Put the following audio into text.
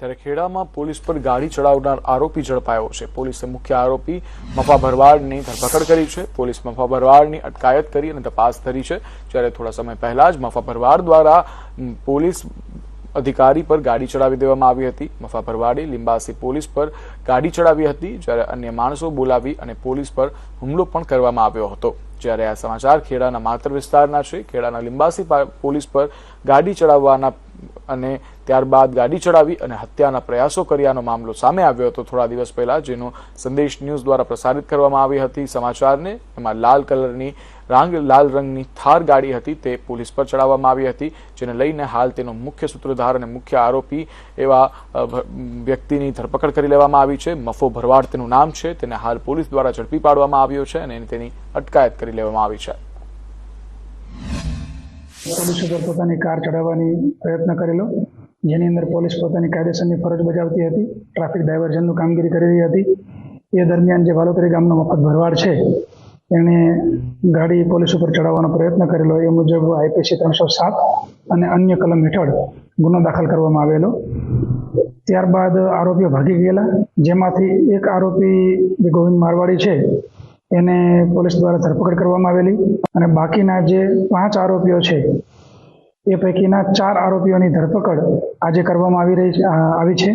ત્યારે ખેડામાં પોલીસ પર ગાડી ચડાવનાર આરોપી ઝડપાયો છે। પોલીસે મુખ્ય આરોપી મફા ભરવાડની ધરપકડ કરી છે। પોલીસ મફા ભરવાડની અટકાયત કરી અને તપાસ કરી છે। જ્યારે થોડા સમય પહેલા જ મફા ભરવાડ દ્વારા પોલીસ અધિકારી પર ગાડી ચડાવી દેવામાં આવી હતી। મફા ભરવાડે લીંબાસી પોલીસ પર ગાડી ચડાવી હતી, જ્યારે અન્ય માણસો બોલાવી અને પોલીસ પર હુમલો પણ કરવામાં આવ્યો હતો। જ્યારે આ સમાચાર ખેડાના માતર વિસ્તારના છે। ખેડાના લીંબાસી પોલીસ પર ગાડી ચડાવવાના અને ત્યારબાદ ગાડી ચડાવી અને હત્યાના પ્રયાસો કર્યાનો મામલો સામે આવ્યો હતો થોડા દિવસ પહેલા, જેનો સંદેશ ન્યૂઝ દ્વારા પ્રસારિત કરવામાં આવી હતી સમાચારને। એમાં લાલ રંગની થાર ગાડી હતી તે પોલીસ પર ચડાવવામાં આવી હતી, જેને લઈને હાલ તેનો મુખ્ય સૂત્રધાર અને મુખ્ય આરોપી એવા વ્યક્તિની ધરપકડ કરી લેવામાં આવી છે। મફો ભરવાડ તેનું નામ છે। તેને હાલ પોલીસ દ્વારા ઝડપી પાડવામાં આવ્યો છે અને તેની અટકાયત કરી લેવામાં આવી છે। પોલીસ ઉપર પોતાની કાર ચડાવવાની પ્રયત્ન કરેલો, જેની અંદર પોલીસ પોતાની કાયદેસરની ફરજ બજાવતી હતી, ટ્રાફિક ડાયવર્ઝનનું કામગીરી કરી રહી હતી। એ દરમિયાન જે વાલોતરી ગામનો મફત ભરવાડ છે એણે ગાડી પોલીસ ઉપર ચડાવવાનો પ્રયત્ન કરેલો। એ મુજબ IPC 307 અને અન્ય કલમ હેઠળ ગુનો દાખલ કરવામાં આવેલો। ત્યારબાદ આરોપીઓ ભાગી ગયેલા, જેમાંથી એક આરોપી જે ગોવિંદ મારવાડી છે એને પોલીસ દ્વારા ધરપકડ કરવામાં આવેલી અને બાકીના જે 5 આરોપીઓ છે એ પૈકીના 4 આરોપીઓની ધરપકડ આજે કરવામાં આવી છે।